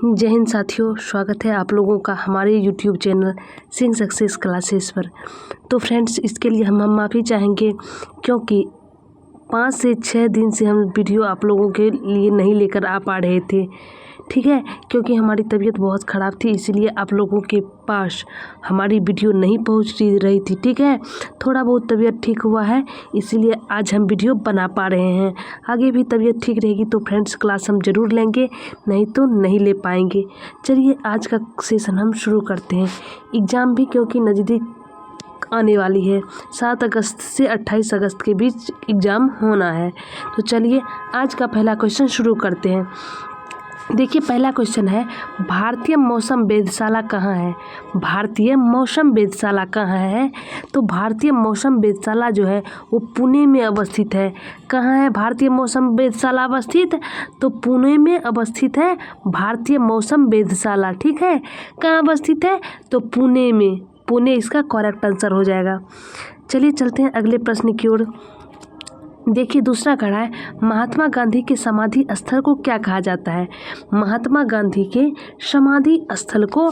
जय हिंद साथियों, स्वागत है आप लोगों का हमारे YouTube channel Singh success classes पर। तो फ्रेंड्स, इसके लिए हम माफ़ी चाहेंगे क्योंकि 5 से 6 दिन से हम वीडियो आप लोगों के लिए नहीं लेकर आ पा रहे थे, ठीक है। क्योंकि हमारी तबीयत बहुत ख़राब थी, इसीलिए आप लोगों के पास हमारी वीडियो नहीं पहुंच रही थी, ठीक है। थोड़ा बहुत तबीयत ठीक हुआ है, इसीलिए आज हम वीडियो बना पा रहे हैं। आगे भी तबीयत ठीक रहेगी तो फ्रेंड्स क्लास हम ज़रूर लेंगे, नहीं तो नहीं ले पाएंगे। चलिए आज का सेशन हम शुरू करते हैं। एग्ज़ाम भी क्योंकि नज़दीक आने वाली है, 7 अगस्त से 28 अगस्त के बीच एग्ज़ाम होना है। तो चलिए आज का पहला क्वेश्चन शुरू करते हैं। देखिए, पहला क्वेश्चन है, भारतीय मौसम वेधशाला कहाँ है? भारतीय मौसम वेधशाला कहाँ है? तो भारतीय मौसम वेधशाला जो है वो पुणे में अवस्थित है। कहाँ है भारतीय मौसम वेधशाला अवस्थित? तो पुणे में अवस्थित है भारतीय मौसम वेधशाला, ठीक है। कहाँ अवस्थित है? तो पुणे में। पुणे इसका करेक्ट आंसर हो जाएगा। चलिए चलते हैं अगले प्रश्न की ओर। देखिए, दूसरा खड़ा है, महात्मा गांधी के समाधि स्थल को क्या कहा जाता है? महात्मा गांधी के समाधि स्थल को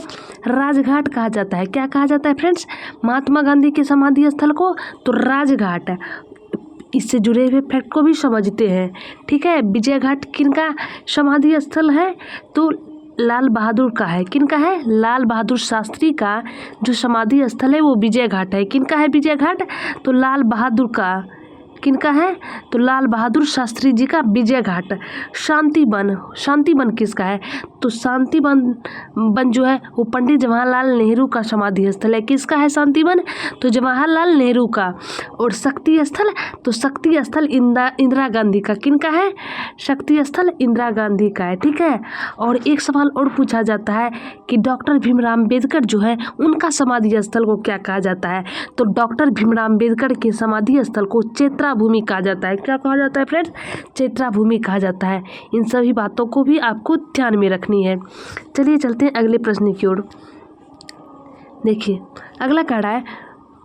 राजघाट कहा जाता है। क्या कहा जाता है फ्रेंड्स? महात्मा गांधी के समाधि स्थल को तो राजघाट। इससे जुड़े हुए फैक्ट को भी समझते हैं, ठीक है। विजय घाट किनका समाधि स्थल है? तो लाल बहादुर का है। किनका है? लाल बहादुर शास्त्री का जो समाधि स्थल है वो विजय घाट है। किनका है विजय घाट? तो लाल बहादुर का। किनका है? तो लाल बहादुर शास्त्री जी का विजय घाट। शांतिवन, शांतिवन किसका है? तो शांतिवन जो है वो पंडित जवाहरलाल नेहरू का समाधि स्थल है। किसका है शांतिवन? तो जवाहरलाल नेहरू का। और शक्ति स्थल, तो शक्ति स्थल इंदिरा गांधी का। किनका है? शक्ति स्थल इंदिरा गांधी का है, ठीक है। और एक सवाल और पूछा जाता है कि डॉक्टर भीमराव अम्बेडकर जो है उनका समाधि स्थल को क्या कहा जाता है? तो डॉक्टर भीमराव अम्बेडकर के समाधि स्थल को चैत्रा भूमि कहा जाता है। क्या कहा जाता है फ्रेंड्स? चैत्रा भूमि कहा जाता है। इन सभी बातों को भी आपको ध्यान में रखनी है। चलिए चलते हैं अगले प्रश्न की ओर। देखिए, अगला कड़ा है,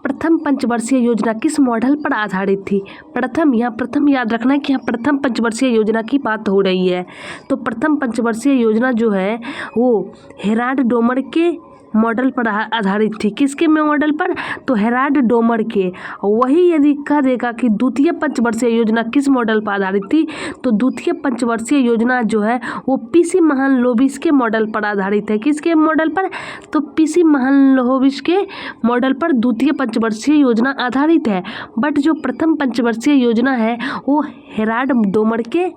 प्रथम पंचवर्षीय योजना किस मॉडल पर आधारित थी? प्रथम याद रखना है कि यहाँ प्रथम पंचवर्षीय योजना की बात हो रही है। तो प्रथम पंचवर्षीय योजना जो है वो हेराल्ड डोमर के मॉडल पर आधारित थी। किसके मॉडल पर? तो हेराल्ड डोमर के। वही यदि कह देगा कि द्वितीय पंचवर्षीय योजना किस मॉडल पर आधारित थी, तो द्वितीय पंचवर्षीय योजना जो है वो पीसी महालनोबिस के मॉडल पर आधारित है। किसके मॉडल पर? तो पीसी महालनोबिस के मॉडल पर द्वितीय पंचवर्षीय योजना आधारित है। बट जो प्रथम पंचवर्षीय योजना है वो हेराल्ड डोमर के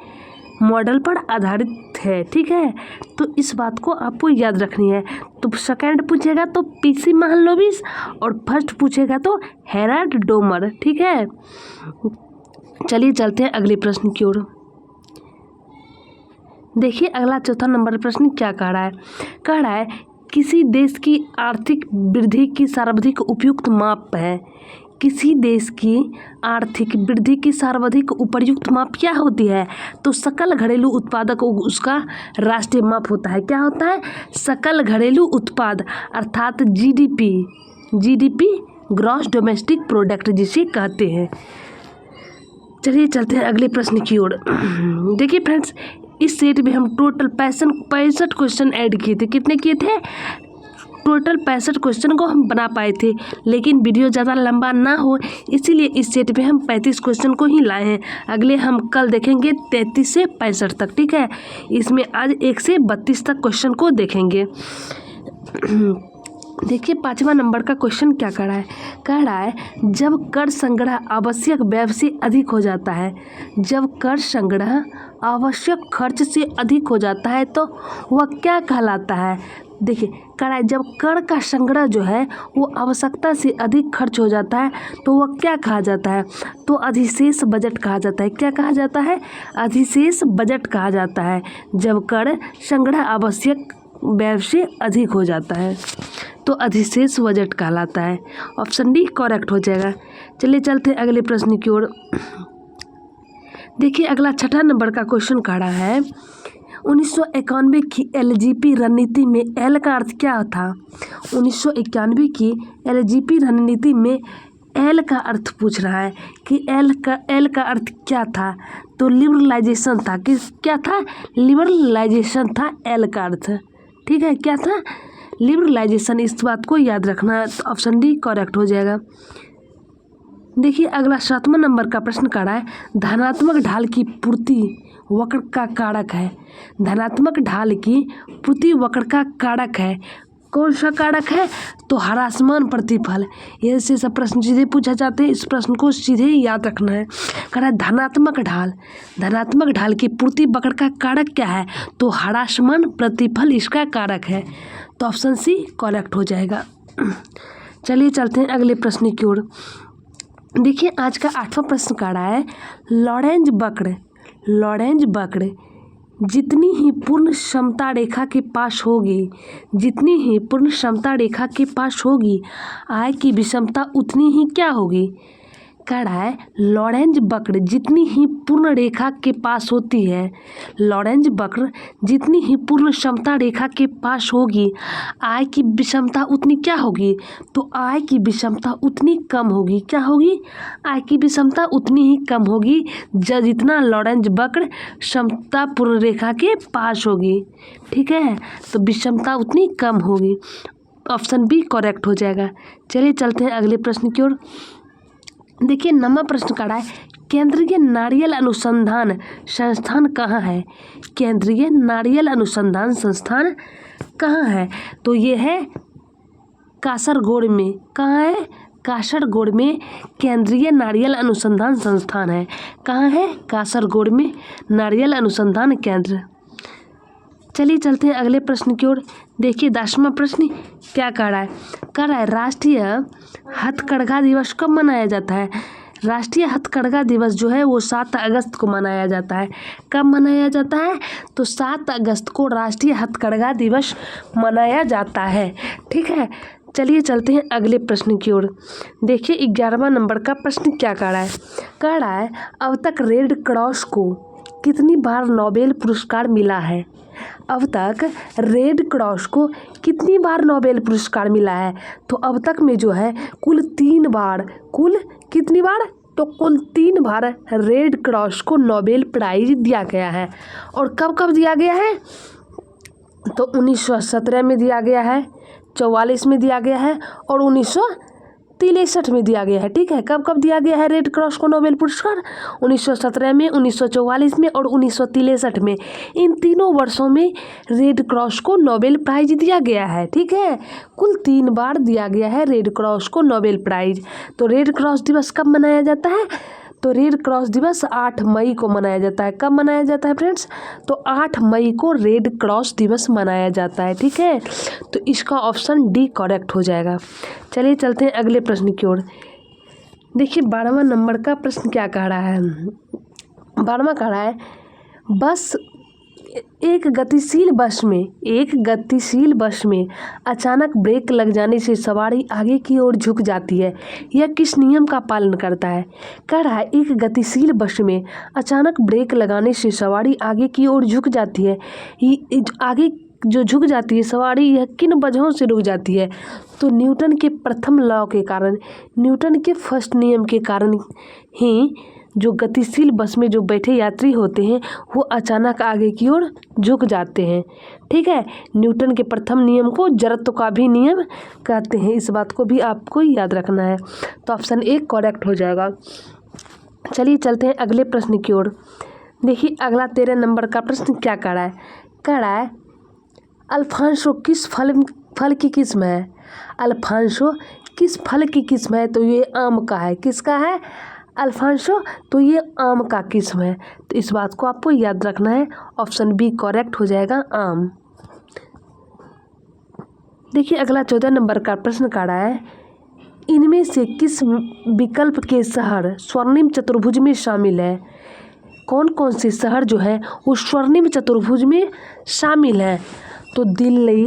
मॉडल पर आधारित है, ठीक है। तो इस बात को आपको याद रखनी है। तो सेकंड पूछेगा तो पीसी महालनोबिस और फर्स्ट पूछेगा तो हेराल्ड डोमर, ठीक है। चलिए चलते हैं अगले प्रश्न की ओर। देखिए, अगला चौथा नंबर प्रश्न क्या कह रहा है? कह रहा है, किसी देश की आर्थिक वृद्धि की सर्वाधिक उपयुक्त माप है। किसी देश की आर्थिक वृद्धि की सर्वाधिक उपयुक्त माप क्या होती है? तो सकल घरेलू उत्पाद उसका राष्ट्रीय माप होता है। क्या होता है? सकल घरेलू उत्पाद अर्थात जीडीपी ग्रॉस डोमेस्टिक प्रोडक्ट जिसे कहते हैं। चलिए चलते हैं अगले प्रश्न की ओर। देखिए फ्रेंड्स, इस सेट में हम टोटल 65 क्वेश्चन ऐड किए थे। कितने किए थे? टोटल 65 क्वेश्चन को हम बना पाए थे, लेकिन वीडियो ज़्यादा लंबा ना हो इसीलिए इस सेट पे हम 35 क्वेश्चन को ही लाए हैं। अगले हम कल देखेंगे 33 से 65 तक, ठीक है। इसमें आज 1 से 32 तक क्वेश्चन को देखेंगे। देखिए, 5वां नंबर का क्वेश्चन क्या कह रहा है? कह रहा है, जब कर संग्रह आवश्यक व्यय से अधिक हो जाता है, जब कर संग्रह आवश्यक खर्च से अधिक हो जाता है तो वह क्या कहलाता है? देखिए, कह रहा है जब कर का संग्रह जो है वो आवश्यकता से अधिक खर्च हो जाता है तो वह क्या कहा जाता है? तो अधिशेष बजट कहा जाता है। क्या कहा जाता है? अधिशेष बजट कहा जाता है, जब कर संग्रह आवश्यक व्यय से अधिक हो जाता है तो अधिशेष बजट कहलाता है। ऑप्शन डी करेक्ट हो जाएगा। चलिए चलते हैं अगले प्रश्न की ओर। देखिए, अगला 6ठा नंबर का क्वेश्चन कह रहा है, 1991 की एलजीपी रणनीति में एल का अर्थ क्या था? 1991 की एलजीपी रणनीति में एल का अर्थ पूछ रहा है कि एल का अर्थ क्या था? तो लिबरलाइजेशन था। क्या था? लिबरलाइजेशन था एल का अर्थ, ठीक है, क्या था, लिबरलाइजेशन। इस बात को याद रखना, तो ऑप्शन डी करेक्ट हो जाएगा। देखिए अगला 7वां नंबर का प्रश्न कर रहा है, धनात्मक ढाल की पूर्ति वक्र का कारक है। धनात्मक ढाल की पूर्ति वक्र का कारक है, कौन सा कारक है, तो ह्रासमान प्रतिफल। ये ऐसे सब प्रश्न सीधे पूछा जाते हैं, इस प्रश्न को सीधे याद रखना है। कह रहा है धनात्मक ढाल की पूर्ति वक्र का कारक क्या है, तो ह्रासमान प्रतिफल इसका कारक है, तो ऑप्शन सी करेक्ट हो जाएगा। चलिए चलते हैं अगले प्रश्न की ओर। देखिए आज का 8वां प्रश्न कह रहा है, लॉरेंज वक्र जितनी ही पूर्ण क्षमता रेखा के पास होगी, आय की विषमता उतनी ही क्या होगी। कह रहा है लॉरेंज वक्र जितनी ही पूर्ण रेखा के पास होती है, लॉरेंज वक्र जितनी ही पूर्ण क्षमता रेखा के पास होगी, आय की विषमता उतनी क्या होगी, तो आय की विषमता उतनी कम होगी। क्या होगी, आय की विषमता उतनी ही कम होगी जितना लॉरेंज वक्र क्षमता पूर्ण रेखा के पास होगी। ठीक है, तो विषमता उतनी कम होगी, ऑप्शन बी करेक्ट हो जाएगा। चलिए चलते हैं अगले प्रश्न की ओर। देखिए 9वां प्रश्न का है, केंद्रीय नारियल अनुसंधान संस्थान कहाँ है। केंद्रीय नारियल अनुसंधान संस्थान कहाँ है, तो ये है कासरगोड में। कहाँ है, कासरगोड में केंद्रीय नारियल अनुसंधान संस्थान है। कहाँ है, कासरगोड में नारियल अनुसंधान केंद्र। चलिए चलते हैं अगले प्रश्न की ओर। देखिए 10वां प्रश्न क्या कह रहा है, राष्ट्रीय हथकरघा दिवस कब मनाया जाता है। राष्ट्रीय हथकरघा दिवस जो है वो 7 अगस्त को मनाया जाता है। कब मनाया जाता है, तो 7 अगस्त को राष्ट्रीय हथकरघा दिवस मनाया जाता है। ठीक है, चलिए चलते हैं अगले प्रश्न की ओर। देखिए 11वां नंबर का प्रश्न क्या कह रहा है, अब तक रेड क्रॉस को कितनी बार नोबेल पुरस्कार मिला है। अब तक रेड क्रॉस को कितनी बार नोबेल पुरस्कार मिला है, तो अब तक में जो है कुल 3 बार, कुल कितनी बार, तो कुल 3 बार रेड क्रॉस को नोबेल प्राइज दिया गया है। और कब कब दिया गया है, तो 1917 में दिया गया है, 44 में दिया गया है और 1963 में दिया गया है। ठीक है, कब कब दिया गया है रेड क्रॉस को नोबेल पुरस्कार, 1917 में, 1944 में और 1963 में। इन तीनों वर्षों में रेड क्रॉस को नोबेल प्राइज दिया गया है। ठीक है, कुल 3 बार दिया गया है रेड क्रॉस को नोबेल प्राइज। तो रेड क्रॉस दिवस कब मनाया जाता है, तो रेड क्रॉस दिवस 8 मई को मनाया जाता है। कब मनाया जाता है फ्रेंड्स, तो 8 मई को रेड क्रॉस दिवस मनाया जाता है। ठीक है, तो इसका ऑप्शन डी करेक्ट हो जाएगा। चलिए चलते हैं अगले प्रश्न की ओर। देखिए 12वां नंबर का प्रश्न क्या कह रहा है, 12वां कह रहा है, बस एक गतिशील बस में अचानक ब्रेक लग जाने से सवारी आगे की ओर झुक जाती है, यह किस नियम का पालन करता है। कह रहा है एक गतिशील बस में अचानक ब्रेक लगाने से सवारी आगे की ओर झुक जाती है, आगे जो झुक जाती है सवारी, यह किन वजहों से रुक जाती है, तो न्यूटन के प्रथम लॉ के कारण, न्यूटन के फर्स्ट नियम के कारण ही जो गतिशील बस में जो बैठे यात्री होते हैं वो अचानक आगे की ओर झुक जाते हैं। ठीक है, न्यूटन के प्रथम नियम को जड़त्व का भी नियम कहते हैं, इस बात को भी आपको याद रखना है, तो ऑप्शन ए करेक्ट हो जाएगा। चलिए चलते हैं अगले प्रश्न की ओर। देखिए अगला 13 नंबर का प्रश्न क्या कह रहा है, अल्फांसो किस फल की किस्म है। अल्फांसो किस फल की किस्म है, तो ये आम का है। किसका है, अल्फांसो, तो ये आम का किस्म है, तो इस बात को आपको याद रखना है, ऑप्शन बी करेक्ट हो जाएगा, आम। देखिए अगला 14 नंबर का प्रश्न कह रहा है, इनमें से किस विकल्प के शहर स्वर्णिम चतुर्भुज में शामिल है। कौन कौन से शहर जो है वो स्वर्णिम चतुर्भुज में शामिल है, तो दिल्ली,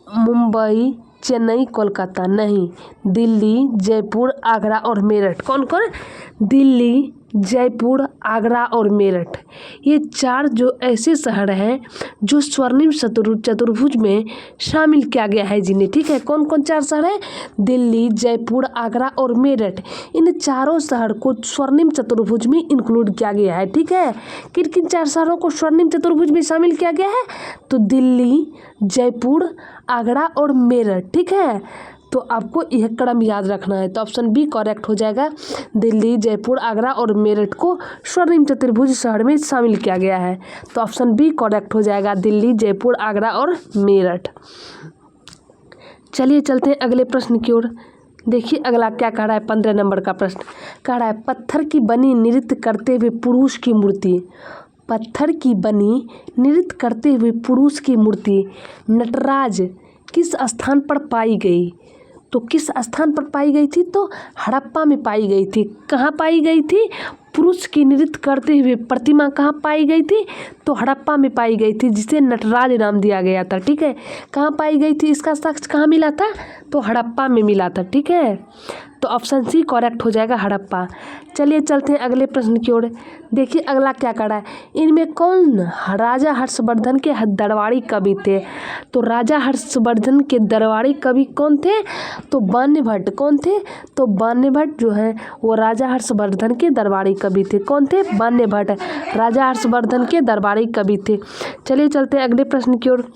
मुंबई, चेन्नई, कोलकाता। नहीं, दिल्ली, जयपुर, आगरा और मेरठ। कौन कौन, दिल्ली, जयपुर, आगरा और मेरठ, ये 4 जो ऐसे शहर हैं जो स्वर्णिम चतुर्भुज में शामिल किया गया है जिन्हें, ठीक है। कौन कौन 4 शहर हैं? दिल्ली, जयपुर, आगरा और मेरठ, इन चारों शहर को स्वर्णिम चतुर्भुज में इंक्लूड किया गया है, ठीक है। किन किन 4 शहरों को स्वर्णिम चतुर्भुज में शामिल किया गया है? तो दिल्ली, जयपुर, आगरा और मेरठ, ठीक है। तो आपको यह क्रम याद रखना है। तो ऑप्शन बी करेक्ट हो जाएगा। दिल्ली, जयपुर, आगरा और मेरठ को स्वर्णिम चतुर्भुज शहर में शामिल किया गया है। तो ऑप्शन बी करेक्ट हो जाएगा, दिल्ली, जयपुर, आगरा और मेरठ। चलिए चलते हैं अगले प्रश्न की ओर। देखिए अगला क्या कह रहा है, 15 नंबर का प्रश्न कह रहा है, पत्थर की बनी नृत्य करते हुए पुरुष की मूर्ति, पत्थर की बनी नृत्य करते हुए पुरुष की मूर्ति नटराज किस स्थान पर पाई गई? तो किस स्थान पर पाई गई थी? तो हड़प्पा में पाई गई थी। कहाँ पाई गई थी? पुरुष की नृत्य करते हुए प्रतिमा कहाँ पाई गई थी? तो हड़प्पा में पाई गई थी, जिसे नटराज नाम दिया गया था, ठीक है। कहाँ पाई गई थी? इसका साक्ष्य कहाँ मिला था? तो हड़प्पा में मिला था, ठीक है। तो ऑप्शन सी करेक्ट हो जाएगा, हड़प्पा। चलिए चलते हैं अगले प्रश्न की ओर। देखिए अगला क्या कर रहा है, इनमें कौन राजा हर्षवर्धन के दरबारी कवि थे? तो राजा हर्षवर्धन के दरबारी कवि कौन थे? तो बान्य भट्ट। कौन थे? तो बान्य भट्ट जो है वो राजा हर्षवर्धन के दरबारी कवि थे। कौन थे? बान्य भट्ट राजा हर्षवर्धन के दरबारी कवि थे। चलिए चलते हैं अगले प्रश्न की ओर।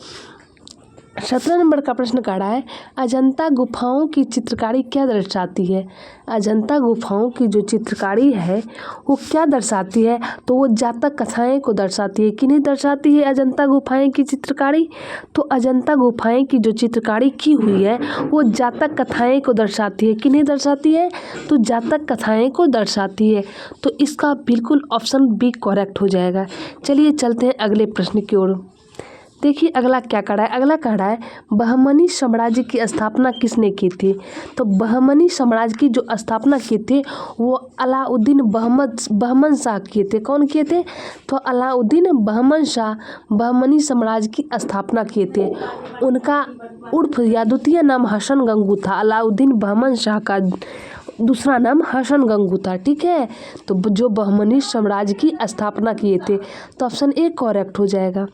17 नंबर का प्रश्न कह रहा है, अजंता गुफाओं की चित्रकारी क्या दर्शाती है? अजंता गुफाओं की जो चित्रकारी है वो क्या दर्शाती है? तो वो जातक कथाएं को दर्शाती है। किन्हें दर्शाती है अजंता गुफाएं की चित्रकारी? तो अजंता गुफाएं की जो चित्रकारी की हुई है वो जातक कथाएं को दर्शाती है। किन्हें दर्शाती है? तो जातक कथाएं को दर्शाती है। तो इसका बिल्कुल ऑप्शन बी करेक्ट हो जाएगा। चलिए चलते हैं अगले प्रश्न की ओर। देखिए अगला क्या कह रहा है, अगला कह रहा है, बहमनी साम्राज्य की स्थापना किसने की थी? तो बहमनी साम्राज्य की जो स्थापना की थी वो अलाउद्दीन बहमन शाह किए थे। कौन किए थे? तो अलाउद्दीन बहमन शाह बहमनी साम्राज्य की स्थापना किए थे। उनका उर्फ या द्वितीय नाम हसन गंगू था। अलाउद्दीन बहमन शाह का दूसरा नाम हसन गंगू था, ठीक है। तो जो बहमनी साम्राज्य की स्थापना किए थे। तो ऑप्शन ए करेक्ट हो जाएगा।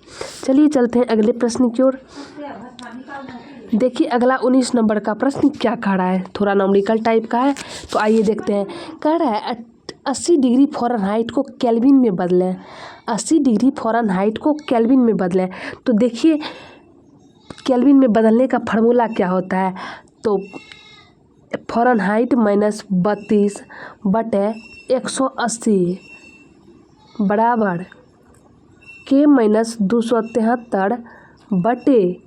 चलिए चलते हैं अगले प्रश्न की ओर। देखिए अगला 19 नंबर का प्रश्न क्या कह रहा है, थोड़ा न्यूमेरिकल टाइप का है, तो आइए देखते हैं। कह रहा है 80 डिग्री फ़ारेनहाइट को केल्विन में बदलें। 80 डिग्री फ़ारेनहाइट को केल्विन में बदलें। तो देखिए केल्विन में बदलने का फार्मूला क्या होता है? तो फ़ारेनहाइट -32 बटे 180 बराबर के -273 बटे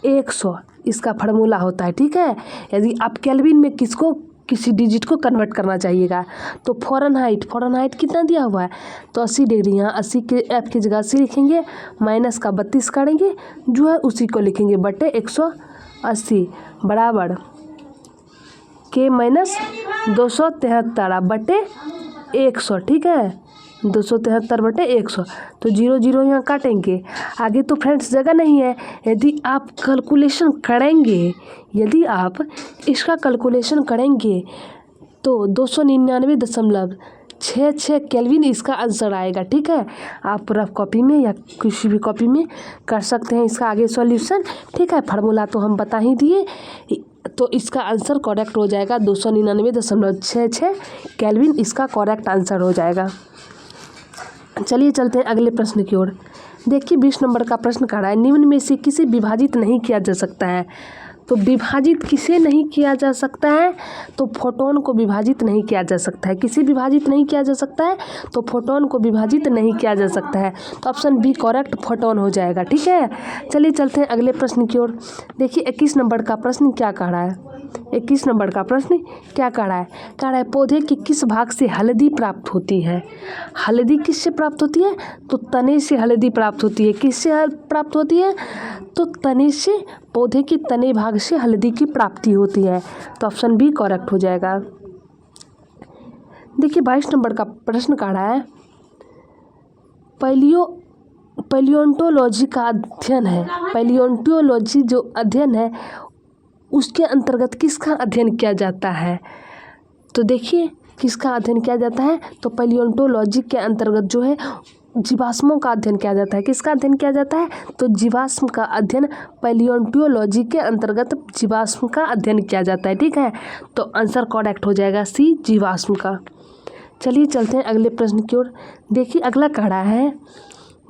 100, इसका फार्मूला होता है, ठीक है। यदि आप केल्विन में किसी डिजिट को कन्वर्ट करना चाहिएगा तो फ़ारेनहाइट कितना दिया हुआ है? तो 80 डिग्री, यहाँ 80 के एफ की जगह 80 लिखेंगे, माइनस का 32 करेंगे जो है उसी को लिखेंगे बटे 180 बराबर के -273 बटे 100, ठीक है। 273 बटे 100, तो 0 0 यहाँ काटेंगे। आगे तो फ्रेंड्स जगह नहीं है। यदि आप कैलकुलेशन करेंगे, यदि आप इसका कैलकुलेशन करेंगे तो 299.66 केल्विन इसका आंसर आएगा, ठीक है। आप रफ कॉपी में या किसी भी कॉपी में कर सकते हैं इसका आगे सॉल्यूशन, ठीक है। फार्मूला तो हम बता ही दिए, तो इसका आंसर करेक्ट हो जाएगा 299.66 केल्विन इसका करेक्ट आंसर हो जाएगा। चलिए चलते हैं अगले प्रश्न की ओर। देखिए 20 नंबर का प्रश्न कह रहा है, निम्न में से किसे विभाजित नहीं किया जा सकता है? तो विभाजित किसे नहीं किया जा सकता है? तो फोटोन को विभाजित नहीं किया जा सकता है। किसे विभाजित नहीं किया जा सकता है? तो फोटोन को विभाजित नहीं किया जा सकता है। तो ऑप्शन बी करेक्ट फोटोन हो जाएगा, ठीक है। चलिए चलते हैं अगले प्रश्न की ओर। देखिए 21 नंबर का प्रश्न क्या कह रहा है, 21 नंबर का प्रश्न क्या कह रहा है? कह रहा है पौधे के किस भाग से हल्दी प्राप्त होती है? हल्दी किससे प्राप्त होती है? तो तने से हल्दी प्राप्त होती है। किससे प्राप्त होती है? तो तने से, पौधे के तने भाग से हल्दी की प्राप्ति होती है। तो ऑप्शन बी करेक्ट हो जाएगा। देखिए 22 नंबर का प्रश्न कह रहा है, पैलियोंटोलॉजी का अध्ययन है। पैलियोंटोलॉजी जो अध्ययन है उसके अंतर्गत किसका अध्ययन किया जाता है? तो देखिए किसका अध्ययन किया जाता है? तो पैलियोंटोलॉजी के अंतर्गत जो है जीवाश्मों का अध्ययन किया जाता है। किसका अध्ययन किया जाता है? तो जीवाश्म का अध्ययन पैलियोंटोलॉजी के अंतर्गत जीवाश्म का अध्ययन किया जाता है। ठीक है, तो आंसर करेक्ट हो जाएगा सी, जीवाश्म का। चलिए चलते हैं अगले प्रश्न की ओर। देखिए अगला कह रहा है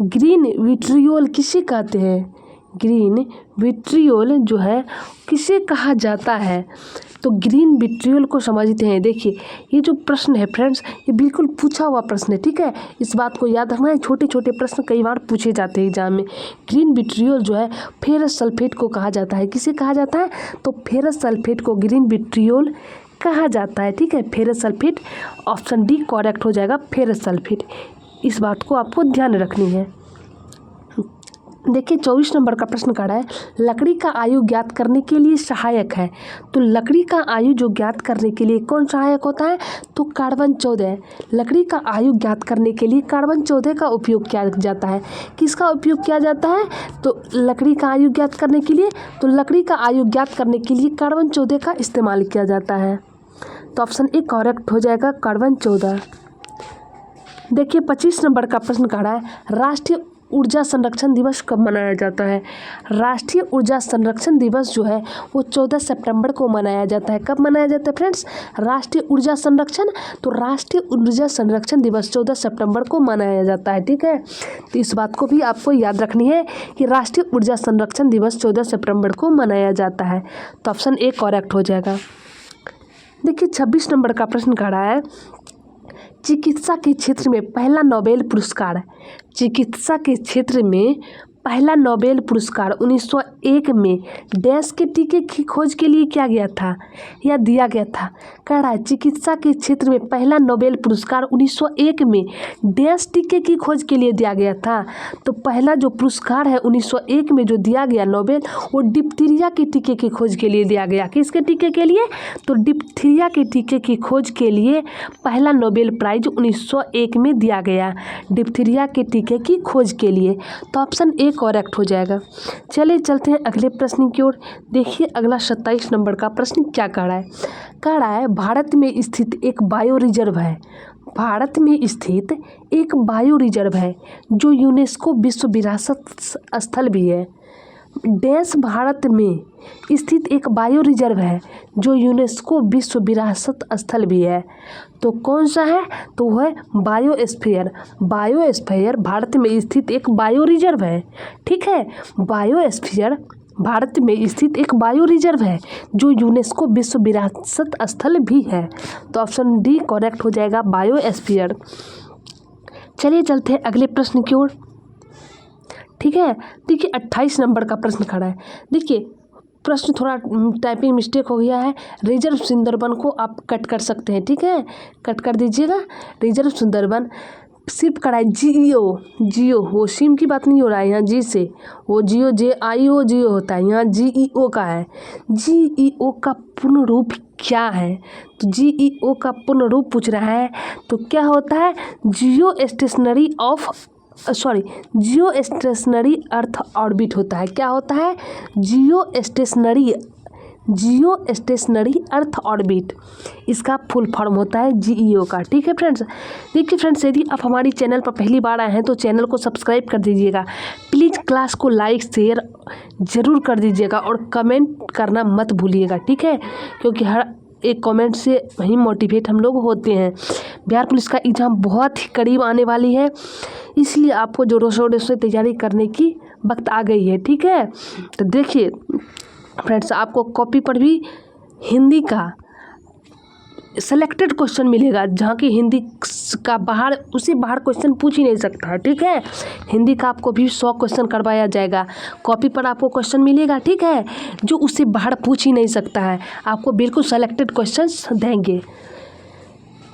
ग्रीन विट्रियोल किसे कहते हैं? ग्रीन विट्रियोल जो है किसे कहा जाता है? तो ग्रीन विट्रियोल को समझते हैं। देखिए ये जो प्रश्न है फ्रेंड्स, ये बिल्कुल पूछा हुआ प्रश्न है। ठीक है, इस बात को याद रखना है, छोटे छोटे प्रश्न कई बार पूछे जाते हैं एग्जाम में। ग्रीन विट्रियोल जो है फेरस सल्फेट को कहा जाता है। किसे कहा जाता है? तो फेरस सल्फेट को ग्रीन विट्रियोल कहा जाता है। ठीक है, ferrous sulphate, option D correct हो जाएगा, फेरस सल्फेट। इस बात को आपको ध्यान रखनी है। देखिए 24 नंबर का प्रश्न कह रहा है लकड़ी का आयु ज्ञात करने के लिए सहायक है। तो लकड़ी का आयु जो ज्ञात करने के लिए कौन सहायक होता है? तो कार्बन 14। लकड़ी का आयु ज्ञात करने के लिए कार्बन 14 का उपयोग किया जाता है। किसका उपयोग किया जाता है? तो लकड़ी का आयु ज्ञात करने के लिए, तो लकड़ी का आयु ज्ञात करने के लिए कार्बन 14 का इस्तेमाल किया जाता है। तो ऑप्शन ए करेक्ट हो जाएगा, कार्बन 14। देखिए 25 नंबर का प्रश्न कह रहा है राष्ट्रीय ऊर्जा संरक्षण दिवस कब मनाया जाता है? राष्ट्रीय ऊर्जा संरक्षण दिवस जो है वो 14 सितंबर को मनाया जाता है। कब मनाया जाता है फ्रेंड्स? राष्ट्रीय ऊर्जा संरक्षण, तो राष्ट्रीय ऊर्जा संरक्षण दिवस 14 सितंबर को मनाया जाता है। ठीक है, तो इस बात को भी आपको याद रखनी है कि राष्ट्रीय ऊर्जा संरक्षण दिवस 14 सितंबर को मनाया जाता है। तो ऑप्शन ए करेक्ट हो जाएगा। देखिए 26 नंबर का प्रश्न कह रहा है चिकित्सा के क्षेत्र में पहला नोबेल पुरस्कार, चिकित्सा के क्षेत्र में पहला नोबेल पुरस्कार 1901 में डैश के टीके की खोज के लिए क्या गया था या दिया गया था? कह रहा है चिकित्सा के क्षेत्र में पहला नोबेल पुरस्कार 1901 में डैश टीके की खोज के लिए दिया गया था। तो पहला जो पुरस्कार है 1901 में जो दिया गया नोबेल, वो डिप्थीरिया के टीके की खोज के लिए दिया गया। किसके टीके के लिए? तो डिप्थीरिया के टीके की खोज के लिए पहला नोबेल प्राइज 1901 में दिया गया, डिप्थीरिया के टीके की खोज के लिए। तो ऑप्शन ए करेक्ट हो जाएगा। चलिए चलते हैं अगले प्रश्न की ओर। देखिए अगला 27 नंबर का प्रश्न क्या कह रहा है? कह रहा है भारत में स्थित एक बायो रिजर्व है, भारत में स्थित एक बायो रिजर्व है जो यूनेस्को विश्व विरासत स्थल भी है। डैश भारत में स्थित एक बायो रिजर्व है जो यूनेस्को विश्व विरासत स्थल भी है। तो कौन सा है? तो वह है बायोस्फीयर। बायोस्फीयर भारत में स्थित एक बायो रिजर्व है। ठीक है, बायोस्फीयर भारत में स्थित एक बायो रिजर्व है जो यूनेस्को विश्व विरासत स्थल भी है। तो ऑप्शन डी करेक्ट हो जाएगा, बायोस्फीयर। चलिए चलते हैं अगले प्रश्न की ओर। ठीक है, देखिए 28 नंबर का प्रश्न खड़ा है। देखिए प्रश्न थोड़ा टाइपिंग मिस्टेक हो गया है। रिजर्व सुंदरबन को आप कट कर सकते हैं। ठीक है, कट कर दीजिएगा। रिजर्व सुंदरबन सिर्फ करा है जियो, वो सिम की बात नहीं हो रहा है यहाँ, जी से वो जियो JIO जियो होता है, यहाँ GEO का है। GEO का पूर्ण रूप क्या है? तो GEO का पूर्ण रूप पूछ रहा है। तो क्या होता है? जियो स्टेशनरी अर्थ ऑर्बिट होता है। क्या होता है? जियो स्टेशनरी अर्थ ऑर्बिट, इसका फुल फॉर्म होता है GEO का। ठीक है फ्रेंड्स, देखिए फ्रेंड्स यदि आप हमारी चैनल पर पहली बार आए हैं तो चैनल को सब्सक्राइब कर दीजिएगा। प्लीज़ क्लास को लाइक शेयर ज़रूर कर दीजिएगा और कमेंट करना मत भूलिएगा। ठीक है, क्योंकि हर एक कमेंट से ही मोटिवेट हम लोग होते हैं। बिहार पुलिस का एग्ज़ाम बहुत ही करीब आने वाली है, इसलिए आपको जोरों शोरों से तैयारी करने की वक्त आ गई है। ठीक है, तो देखिए फ्रेंड्स आपको कॉपी पर भी हिंदी का सेलेक्टेड क्वेश्चन मिलेगा, जहाँ की हिंदी का उससे बाहर क्वेश्चन पूछ ही नहीं सकता है। ठीक है, हिंदी का आपको भी 100 क्वेश्चन करवाया जाएगा। कॉपी पर आपको क्वेश्चन मिलेगा, ठीक है, जो उससे बाहर पूछ ही नहीं सकता है। आपको बिल्कुल सेलेक्टेड क्वेश्चंस देंगे।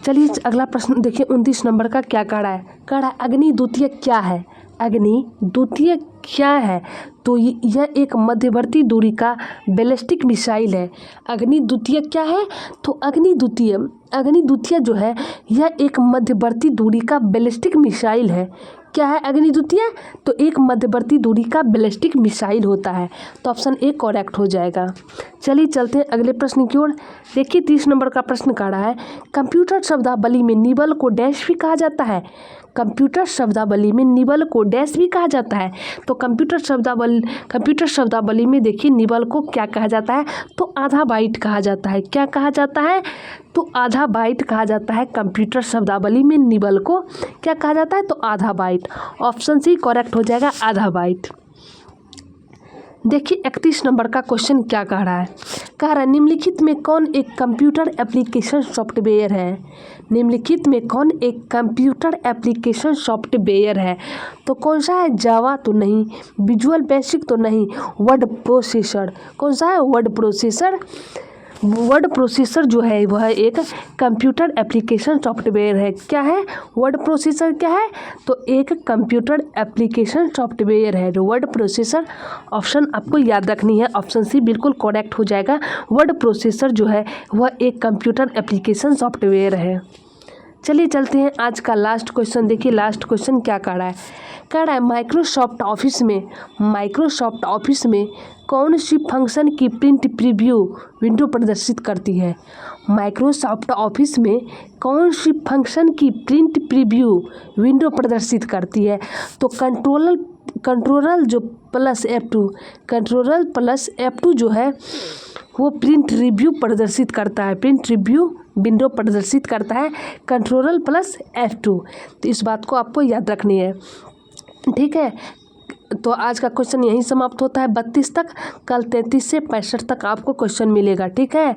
चलिए अगला प्रश्न देखिए 29 नंबर का क्या कह रहा है? कह रहा है अग्निद्वितीय क्या है? अग्निद्वितीय क्या है? तो यह एक मध्यवर्ती दूरी का बैलिस्टिक मिसाइल है। अग्निद्वितीय क्या है? तो अग्निद्वितीय जो है यह एक मध्यवर्ती दूरी का बैलिस्टिक मिसाइल है। क्या है अग्निद्वितीय? तो एक मध्यवर्ती दूरी का बैलिस्टिक मिसाइल होता है। तो ऑप्शन ए करेक्ट हो जाएगा। चलिए चलते हैं अगले प्रश्न की ओर। देखिए 30 नंबर का प्रश्न कह रहा है कंप्यूटर शब्दावली में निबल को डैश भी कहा जाता है। कंप्यूटर शब्दावली में निबल को डैश भी कहा जाता है। तो कंप्यूटर शब्दावली में देखिए निबल को क्या कहा जाता है? तो आधा बाइट कहा जाता है। क्या कहा जाता है? तो आधा बाइट कहा जाता है। कंप्यूटर शब्दावली में निबल को क्या कहा जाता है? तो आधा बाइट। ऑप्शन सी करेक्ट हो जाएगा, आधा बाइट। देखिए 31 नंबर का क्वेश्चन क्या कह रहा है? कह रहा है निम्नलिखित में कौन एक कंप्यूटर एप्लीकेशन सॉफ्टवेयर है? निम्नलिखित में कौन एक कंप्यूटर एप्लीकेशन सॉफ्टवेयर है? तो कौन सा है? जावा तो नहीं, विजुअल बेसिक तो नहीं, वर्ड प्रोसेसर। कौन सा है? Word processor. वर्ड प्रोसेसर जो है वह एक कंप्यूटर एप्लीकेशन सॉफ्टवेयर है। क्या है? वर्ड प्रोसेसर क्या है? तो एक कंप्यूटर एप्लीकेशन सॉफ्टवेयर है जो वर्ड प्रोसेसर। ऑप्शन आपको याद रखनी है, ऑप्शन सी बिल्कुल करेक्ट हो जाएगा। वर्ड प्रोसेसर जो है वह एक कंप्यूटर एप्लीकेशन सॉफ्टवेयर है। चलिए चलते हैं आज का लास्ट क्वेश्चन। देखिए लास्ट क्वेश्चन क्या कह रहा है? कह रहा है माइक्रोसॉफ्ट ऑफिस में कौन सी फंक्शन की प्रिंट प्रीव्यू विंडो प्रदर्शित करती है? माइक्रोसॉफ्ट ऑफिस में कौन सी फंक्शन की प्रिंट प्रीव्यू विंडो प्रदर्शित करती है? तो कंट्रोल जो प्लस F2 जो है वो प्रिंट रिव्यू प्रदर्शित करता है। प्रिंट रिव्यू विंडो प्रदर्शित करता है कंट्रोल प्लस F2। तो इस बात को आपको याद रखनी है, ठीक है। तो आज का क्वेश्चन यहीं समाप्त होता है 32 तक। कल 33 से 65 तक आपको क्वेश्चन मिलेगा, ठीक है।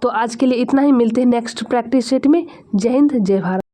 तो आज के लिए इतना ही, मिलते हैं नेक्स्ट प्रैक्टिस सेट में। जय हिंद, जय भारत।